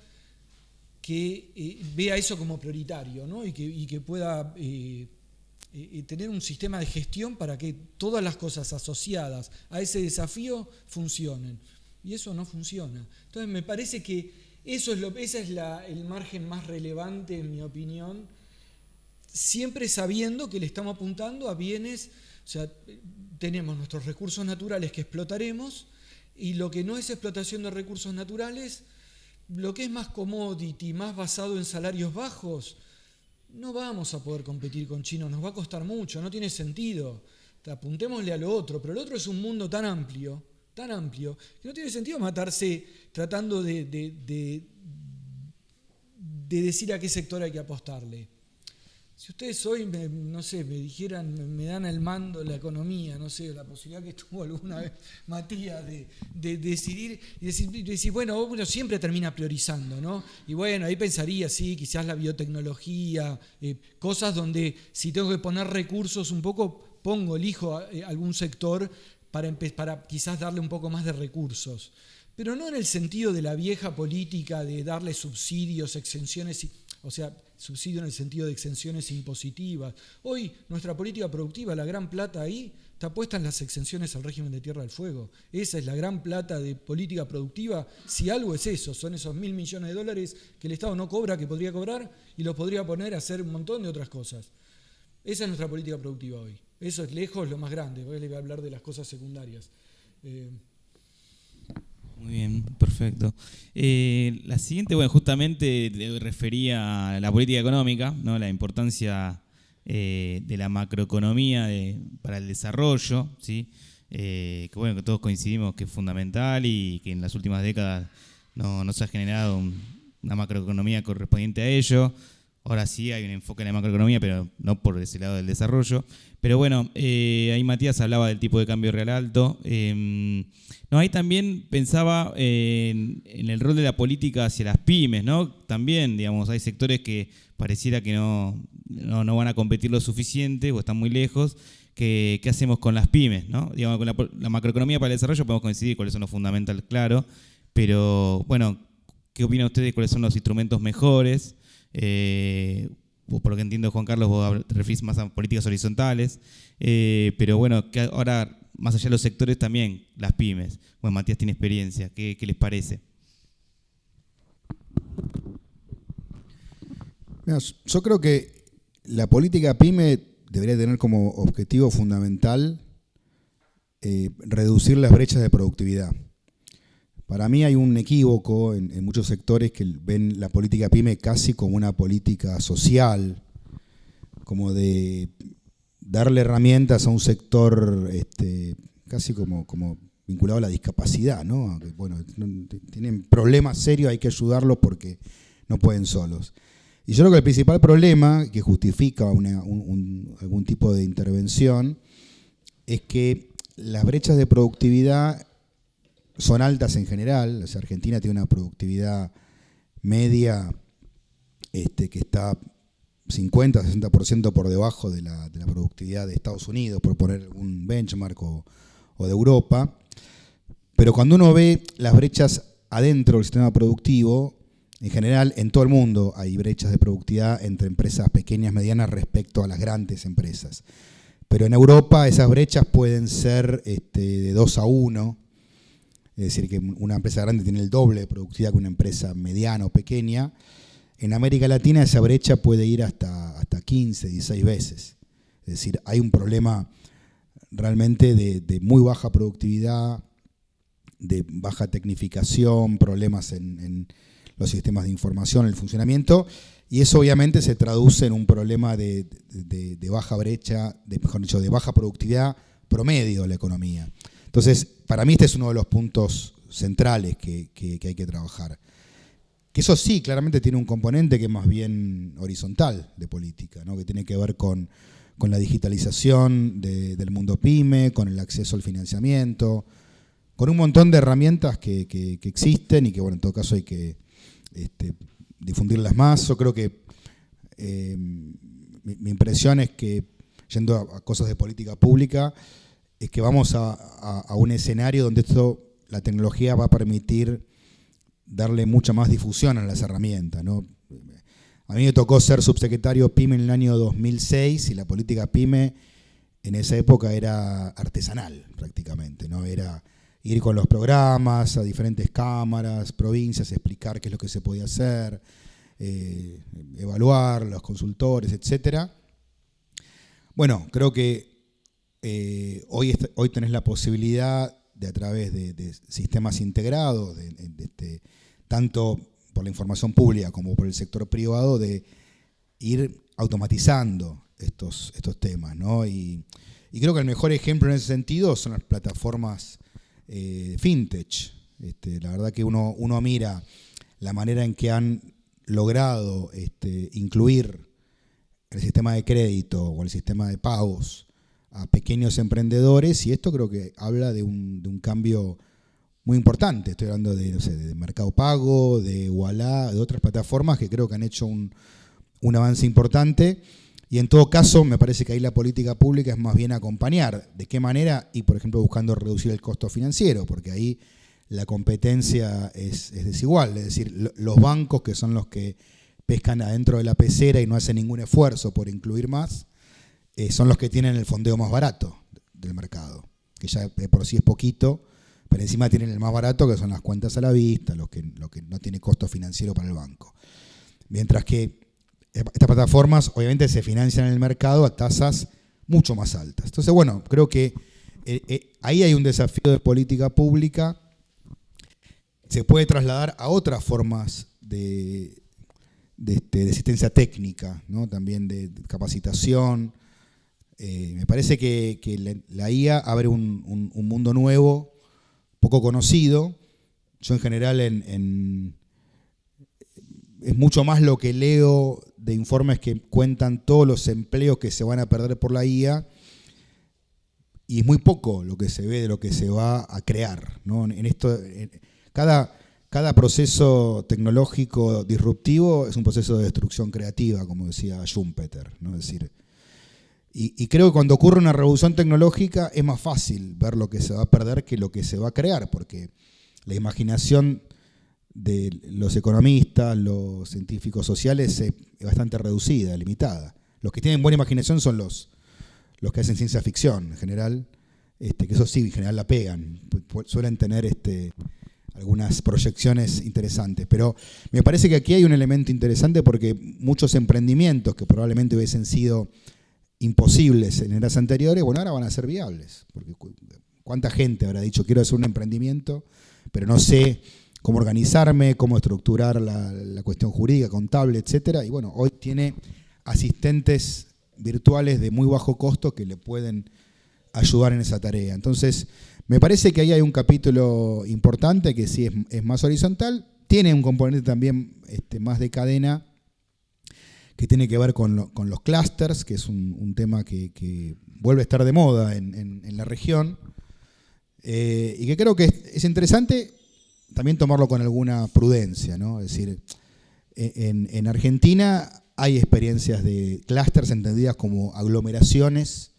[SPEAKER 3] que vea eso como prioritario, ¿no? y que pueda tener un sistema de gestión para que todas las cosas asociadas a ese desafío funcionen. Y eso no funciona. Entonces me parece que ese es el margen más relevante, en mi opinión, siempre sabiendo que le estamos apuntando a bienes, o sea, tenemos nuestros recursos naturales que explotaremos, y lo que no es explotación de recursos naturales, lo que es más commodity, más basado en salarios bajos, no vamos a poder competir con chinos, nos va a costar mucho, no tiene sentido. Apuntémosle a lo otro, pero el otro es un mundo tan amplio, que no tiene sentido matarse tratando de decir a qué sector hay que apostarle. Si ustedes hoy, me dijeran, me dan el mando de la economía, no sé, la posibilidad que tuvo alguna vez Matías de decidir y decir, bueno, uno siempre termina priorizando, ¿no? Y bueno, ahí pensaría, sí, quizás la biotecnología, cosas donde si tengo que poner recursos un poco, elijo algún sector para quizás darle un poco más de recursos. Pero no en el sentido de la vieja política de darle subsidios, exenciones, o sea, subsidio en el sentido de exenciones impositivas. Hoy nuestra política productiva, la gran plata ahí, está puesta en las exenciones al régimen de Tierra del Fuego. Esa es la gran plata de política productiva. Si algo es eso, son esos $1.000 millones que el Estado no cobra, que podría cobrar, y los podría poner a hacer un montón de otras cosas. Esa es nuestra política productiva hoy. Eso es lejos lo más grande. Hoy les voy a hablar de las cosas secundarias.
[SPEAKER 1] Muy bien, perfecto. La siguiente, bueno, justamente le refería a la política económica, ¿no? La importancia de la macroeconomía para el desarrollo, ¿sí? Que bueno, que todos coincidimos que es fundamental y que en las últimas décadas no se ha generado una macroeconomía correspondiente a ello. Ahora sí hay un enfoque en la macroeconomía, pero no por ese lado del desarrollo. Pero bueno, ahí Matías hablaba del tipo de cambio real alto. Ahí también pensaba en el rol de la política hacia las pymes, ¿no? También, digamos, hay sectores que pareciera que no van a competir lo suficiente o están muy lejos. ¿Qué hacemos con las pymes, ¿no? Digamos, con la macroeconomía para el desarrollo podemos coincidir cuáles son los fundamentales, claro. Pero, bueno, ¿qué opinan ustedes? ¿Cuáles son los instrumentos mejores? Por lo que entiendo, Juan Carlos, vos te referís más a políticas horizontales, pero bueno, que ahora, más allá de los sectores, también las pymes. Bueno, Matías tiene experiencia, ¿qué les parece?
[SPEAKER 2] Mira, yo creo que la política pyme debería tener como objetivo fundamental reducir las brechas de productividad. Para mí hay un equívoco en muchos sectores que ven la política pyme casi como una política social, como de darle herramientas a un sector casi como vinculado a la discapacidad, ¿no? Bueno, tienen problemas serios, hay que ayudarlos porque no pueden solos. Y yo creo que el principal problema que justifica algún tipo de intervención es que las brechas de productividad son altas en general. O sea, Argentina tiene una productividad media que está 50-60% por debajo de la productividad de Estados Unidos, por poner un benchmark o de Europa. Pero cuando uno ve las brechas adentro del sistema productivo, En general, en todo el mundo hay brechas de productividad entre empresas pequeñas, medianas respecto a las grandes empresas. Pero en Europa esas brechas pueden ser de 2-1, es decir, que una empresa grande tiene el doble de productividad que una empresa mediana o pequeña. En América Latina esa brecha puede ir hasta 15, 16 veces. Es decir, hay un problema realmente de muy baja productividad, de baja tecnificación, problemas en los sistemas de información, el funcionamiento, y eso obviamente se traduce en un problema de baja brecha, mejor dicho, de baja productividad promedio de la economía. Entonces, para mí este es uno de los puntos centrales que hay que trabajar. Que eso sí, claramente tiene un componente que es más bien horizontal de política, ¿no? Que tiene que ver con la digitalización del mundo pyme, con el acceso al financiamiento, con un montón de herramientas que existen y que, bueno, en todo caso hay que difundirlas más. Yo creo que mi impresión es que, yendo a cosas de política pública, es que vamos a un escenario donde la tecnología va a permitir darle mucha más difusión a las herramientas, ¿no? A mí me tocó ser subsecretario PYME en el año 2006 y la política PYME en esa época era artesanal prácticamente, ¿no? Era ir con los programas a diferentes cámaras, provincias, explicar qué es lo que se podía hacer, evaluar los consultores, etc. Bueno, creo que hoy tenés la posibilidad de, a través de sistemas integrados, tanto por la información pública como por el sector privado, de ir automatizando estos temas, ¿no? Y creo que el mejor ejemplo en ese sentido son las plataformas fintech. La verdad que uno mira la manera en que han logrado incluir el sistema de crédito o el sistema de pagos a pequeños emprendedores, y esto creo que habla de un cambio muy importante. Estoy hablando de Mercado Pago, de Ualá, de otras plataformas que creo que han hecho un avance importante. Y en todo caso, me parece que ahí la política pública es más bien acompañar. ¿De qué manera? Y, por ejemplo, buscando reducir el costo financiero, porque ahí la competencia es desigual. Es decir, los bancos, que son los que pescan adentro de la pecera y no hacen ningún esfuerzo por incluir más, son los que tienen el fondeo más barato del mercado, que ya por sí es poquito, pero encima tienen el más barato, que son las cuentas a la vista, lo que no tiene costo financiero para el banco. Mientras que estas plataformas obviamente se financian en el mercado a tasas mucho más altas. Entonces, bueno, creo que ahí hay un desafío de política pública. Se puede trasladar a otras formas de asistencia técnica, ¿no? También de capacitación. Me parece que la IA abre un mundo nuevo, poco conocido. Yo en general es mucho más lo que leo de informes que cuentan todos los empleos que se van a perder por la IA, y es muy poco lo que se ve de lo que se va a crear, ¿no? Cada proceso tecnológico disruptivo es un proceso de destrucción creativa, como decía Schumpeter, ¿no? Es decir, y creo que cuando ocurre una revolución tecnológica es más fácil ver lo que se va a perder que lo que se va a crear, porque la imaginación de los economistas, los científicos sociales es bastante reducida, limitada. Los que tienen buena imaginación son los que hacen ciencia ficción, en general, que eso sí, en general la pegan, suelen tener algunas proyecciones interesantes. Pero me parece que aquí hay un elemento interesante, porque muchos emprendimientos que probablemente hubiesen sido imposibles en eras anteriores, bueno, ahora van a ser viables. Porque ¿cuánta gente habrá dicho quiero hacer un emprendimiento, pero no sé cómo organizarme, cómo estructurar la cuestión jurídica, contable, etcétera? Y bueno, hoy tiene asistentes virtuales de muy bajo costo que le pueden ayudar en esa tarea. Entonces, me parece que ahí hay un capítulo importante que sí es más horizontal, tiene un componente también más de cadena, que tiene que ver con los clústeres, que es un tema que vuelve a estar de moda en la región, y que creo que es interesante también tomarlo con alguna prudencia, ¿no? Es decir, en Argentina hay experiencias de clústeres entendidas como aglomeraciones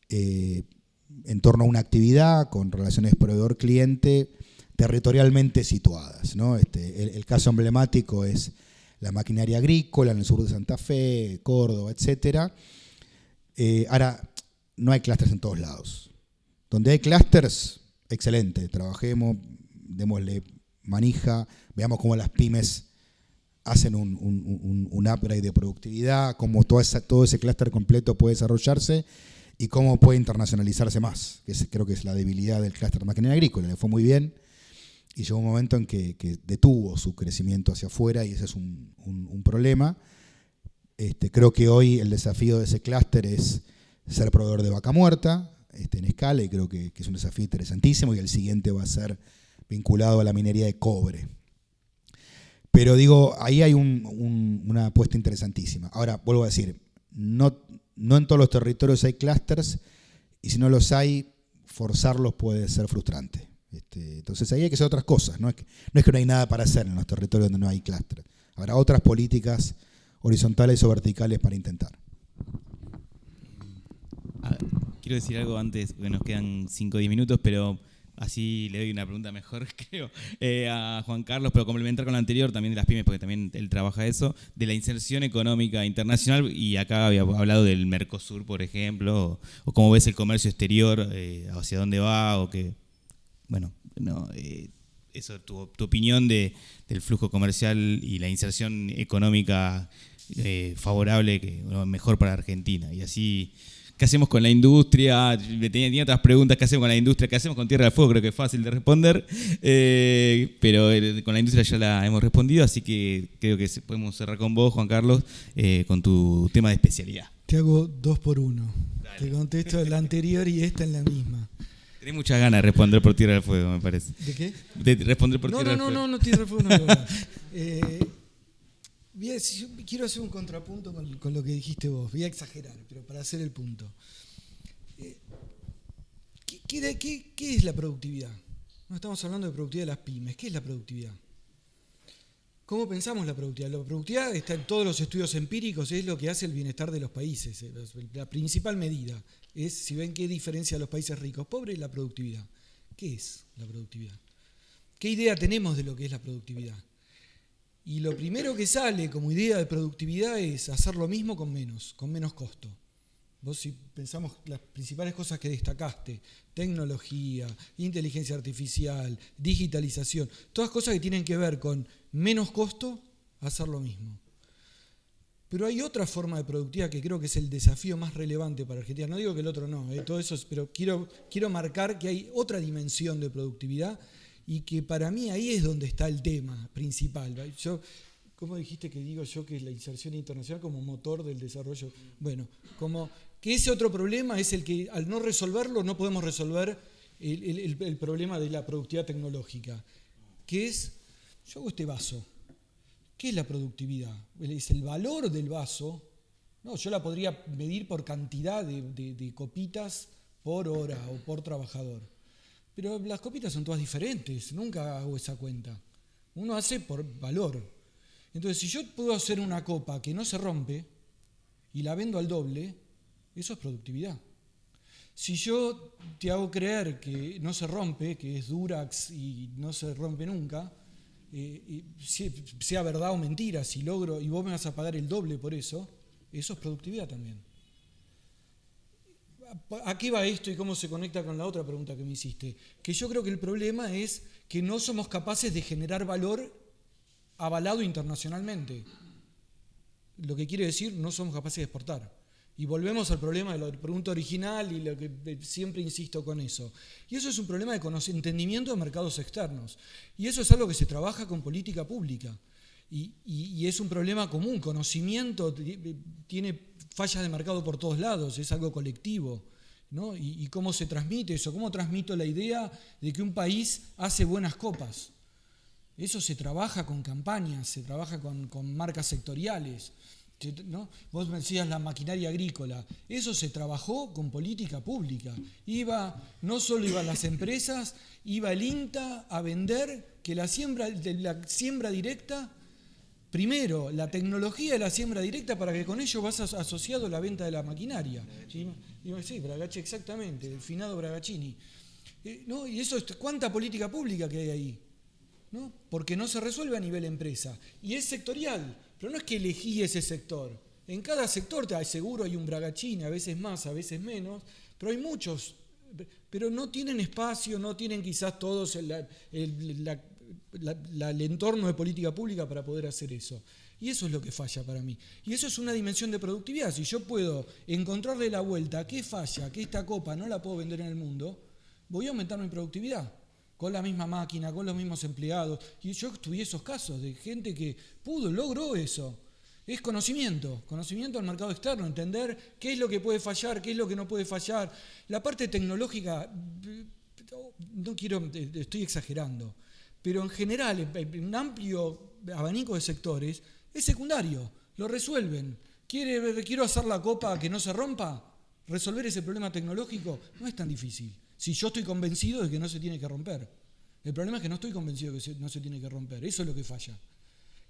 [SPEAKER 2] en torno a una actividad con relaciones proveedor-cliente territorialmente situadas, ¿no? El caso emblemático es la maquinaria agrícola en el sur de Santa Fe, Córdoba, etc. Ahora, no hay clústeres en todos lados. Donde hay clústeres, excelente, trabajemos, démosle manija, veamos cómo las pymes hacen un upgrade de productividad, cómo todo ese clúster completo puede desarrollarse y cómo puede internacionalizarse más, que creo que es la debilidad del clúster de maquinaria agrícola. Le fue muy bien y llegó un momento en que detuvo su crecimiento hacia afuera y ese es un problema. Creo que hoy el desafío de ese clúster es ser proveedor de vaca muerta en escala, y creo que es un desafío interesantísimo, y el siguiente va a ser vinculado a la minería de cobre. Pero digo, ahí hay una apuesta interesantísima. Ahora, vuelvo a decir, no en todos los territorios hay clústeres, y si no los hay, forzarlos puede ser frustrante. Entonces ahí hay que hacer otras cosas. No es que no hay nada para hacer en los territorios donde no hay clústeres. Habrá otras políticas horizontales o verticales para intentar.
[SPEAKER 1] Quiero decir algo antes, porque nos quedan 5 o 10 minutos, pero así le doy una pregunta mejor, creo, a Juan Carlos, pero complementar con lo anterior también de las pymes, porque también él trabaja eso, de la inserción económica internacional, y acá había hablado del Mercosur, por ejemplo, o cómo ves el comercio exterior, hacia dónde va, o que, bueno, no, eso, tu opinión del flujo comercial y la inserción económica favorable, mejor para Argentina, y así... ¿Qué hacemos con la industria? Tenía otras preguntas. ¿Qué hacemos con la industria? ¿Qué hacemos con Tierra del Fuego? Creo que es fácil de responder. Pero con la industria ya la hemos respondido, así que creo que podemos cerrar con vos, Juan Carlos, con tu tema de especialidad.
[SPEAKER 3] Te hago 2 por 1.
[SPEAKER 1] Dale.
[SPEAKER 3] Te contesto la anterior y esta en la misma.
[SPEAKER 1] Tenés muchas ganas de responder por Tierra del Fuego, me parece.
[SPEAKER 3] ¿De qué?
[SPEAKER 1] De responder por Tierra del Fuego.
[SPEAKER 3] No, Tierra del Fuego no lo hago. Quiero hacer un contrapunto con lo que dijiste vos. Voy a exagerar, pero para hacer el punto. ¿Qué es la productividad? No estamos hablando de productividad de las pymes. ¿Qué es la productividad? ¿Cómo pensamos la productividad? La productividad está en todos los estudios empíricos, es lo que hace el bienestar de los países. La principal medida es, si ven qué diferencia a los países ricos, pobres, la productividad. ¿Qué es la productividad? ¿Qué idea tenemos de lo que es la productividad? Y lo primero que sale como idea de productividad es hacer lo mismo con menos costo. Vos, si pensamos las principales cosas que destacaste, tecnología, inteligencia artificial, digitalización, todas cosas que tienen que ver con menos costo, hacer lo mismo. Pero hay otra forma de productividad que creo que es el desafío más relevante para Argentina. No digo que el otro no, todo eso, pero quiero marcar que hay otra dimensión de productividad y que para mí ahí es donde está el tema principal. ¿Cómo dijiste que digo yo que es la inserción internacional como motor del desarrollo? Bueno, como que ese otro problema es el que al no resolverlo no podemos resolver el problema de la productividad tecnológica, que es, yo hago este vaso. ¿Qué es la productividad? ¿Es el valor del vaso? No, yo la podría medir por cantidad de copitas por hora o por trabajador. Pero las copitas son todas diferentes, nunca hago esa cuenta. Uno hace por valor. Entonces, si yo puedo hacer una copa que no se rompe y la vendo al doble, eso es productividad. Si yo te hago creer que no se rompe, que es Durax y no se rompe nunca, sea verdad o mentira, si logro y vos me vas a pagar el doble por eso es productividad también. ¿A qué va esto y cómo se conecta con la otra pregunta que me hiciste? Que yo creo que el problema es que no somos capaces de generar valor avalado internacionalmente. Lo que quiere decir, no somos capaces de exportar. Y volvemos al problema de la pregunta original y lo que siempre insisto con eso. Y eso es un problema de entendimiento de mercados externos. Y eso es algo que se trabaja con política pública. Y es un problema común. Conocimiento tiene fallas de mercado por todos lados, es algo colectivo, ¿no? Y cómo se transmite eso, cómo transmito la idea de que un país hace buenas copas. Eso se trabaja con campañas, se trabaja con marcas sectoriales, ¿no? Vos me decías la maquinaria agrícola, eso se trabajó con política pública. No solo iban las empresas, iba el INTA a vender que la siembra directa. Primero, la tecnología de la siembra directa para que con ello vas asociado a la venta de la maquinaria. Sí, Bragacci, exactamente, el finado Bragaccini. ¿No? Y eso, ¿cuánta política pública que hay ahí? ¿No? Porque no se resuelve a nivel empresa. Y es sectorial, pero no es que elegí ese sector. En cada sector seguro hay un Bragachini, a veces más, a veces menos, pero hay muchos. Pero no tienen espacio, no tienen quizás todos el entorno de política pública para poder hacer eso. Y eso es lo que falla para mí. Y eso es una dimensión de productividad. Si yo puedo encontrarle la vuelta a qué falla, que esta copa no la puedo vender en el mundo, voy a aumentar mi productividad. Con la misma máquina, con los mismos empleados. Y yo estudié esos casos de gente que logró eso. Es conocimiento al mercado externo, entender qué es lo que puede fallar, qué es lo que no puede fallar. La parte tecnológica, estoy exagerando, pero en general, en un amplio abanico de sectores, es secundario, lo resuelven. ¿Quiero hacer la copa que no se rompa? Resolver ese problema tecnológico no es tan difícil. Si yo estoy convencido de que no se tiene que romper. El problema es que no estoy convencido de que no se tiene que romper. Eso es lo que falla.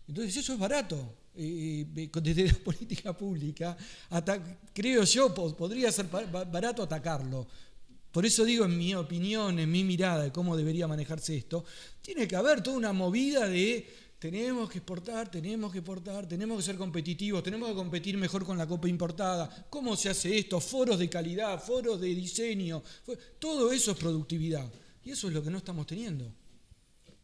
[SPEAKER 3] Entonces eso es barato. Desde la política pública, creo yo, podría ser barato atacarlo. Por eso digo, en mi opinión, en mi mirada de cómo debería manejarse esto, tiene que haber toda una movida de tenemos que exportar, tenemos que ser competitivos, tenemos que competir mejor con la copa importada. ¿Cómo se hace esto? Foros de calidad, foros de diseño, todo eso es productividad. Y eso es lo que no estamos teniendo.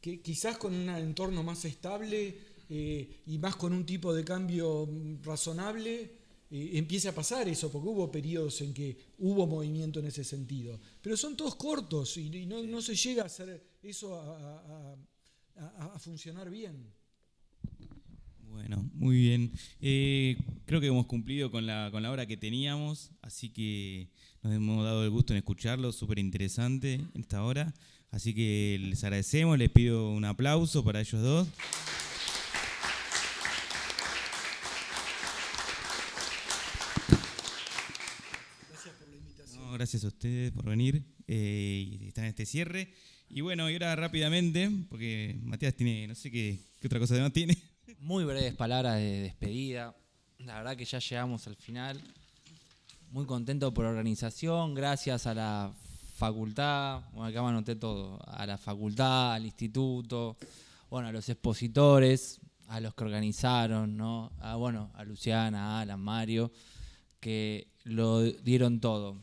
[SPEAKER 3] Que quizás con un entorno más estable y más con un tipo de cambio razonable empiece a pasar eso, porque hubo periodos en que hubo movimiento en ese sentido. Pero son todos cortos y no se llega a hacer eso a funcionar bien.
[SPEAKER 1] Bueno, muy bien. Creo que hemos cumplido con la hora que teníamos, así que nos hemos dado el gusto en escucharlo, súper interesante en esta hora. Así que les agradecemos, les pido un aplauso para ellos dos.
[SPEAKER 3] Gracias por la invitación.
[SPEAKER 1] No, gracias a ustedes por venir y estar en este cierre. Y bueno, y ahora rápidamente, porque Matías tiene, no sé qué otra cosa además tiene.
[SPEAKER 4] Muy breves palabras de despedida. La verdad que ya llegamos al final. Muy contento por la organización. Gracias a la facultad. Bueno, acá me anoté todo. A la facultad, al instituto, bueno, a los expositores, a los que organizaron, ¿no? A Luciana, a Alan, Mario, que lo dieron todo.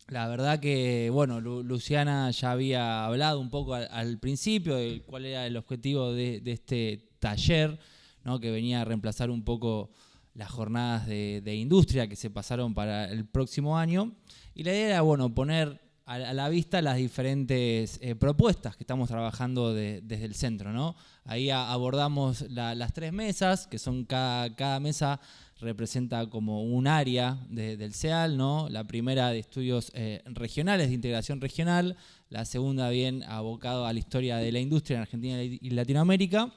[SPEAKER 4] La verdad que, bueno, Luciana ya había hablado un poco al principio de cuál era el objetivo de este taller, ¿no? Que venía a reemplazar un poco las jornadas de industria que se pasaron para el próximo año. Y la idea era, bueno, poner a la vista las diferentes propuestas que estamos trabajando desde el centro, ¿no? Ahí abordamos las 3 mesas, que son cada mesa representa como un área del CEAL, ¿no? La primera de estudios regionales, de integración regional, la segunda bien abocado a la historia de la industria en Argentina y Latinoamérica,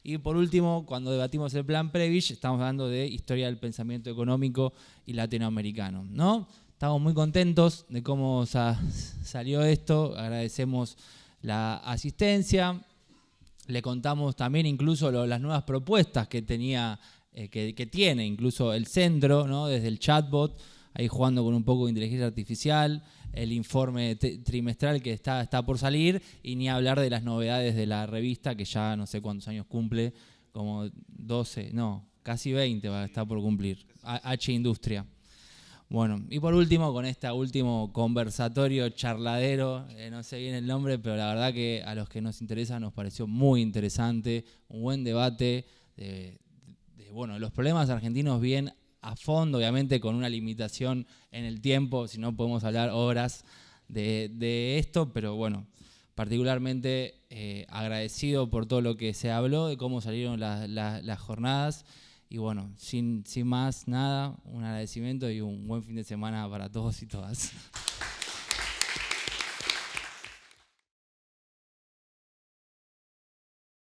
[SPEAKER 4] y por último, cuando debatimos el plan Prevish, estamos hablando de historia del pensamiento económico y latinoamericano, ¿no? Estamos muy contentos de cómo salió esto, agradecemos la asistencia, le contamos también incluso las nuevas propuestas que tenía que tiene incluso el centro, ¿no? Desde el chatbot, ahí jugando con un poco de inteligencia artificial, el informe trimestral que está por salir, y ni hablar de las novedades de la revista, que ya no sé cuántos años cumple, como 12, no, casi 20 va a estar por cumplir, H Industria. Bueno, y por último, con este último conversatorio charladero, no sé bien el nombre, pero la verdad que a los que nos interesa nos pareció muy interesante, un buen debate de los problemas argentinos bien a fondo, obviamente con una limitación en el tiempo, si no podemos hablar horas de esto, pero bueno, particularmente agradecido por todo lo que se habló, de cómo salieron las jornadas, y bueno, sin más nada, un agradecimiento y un buen fin de semana para todos y todas.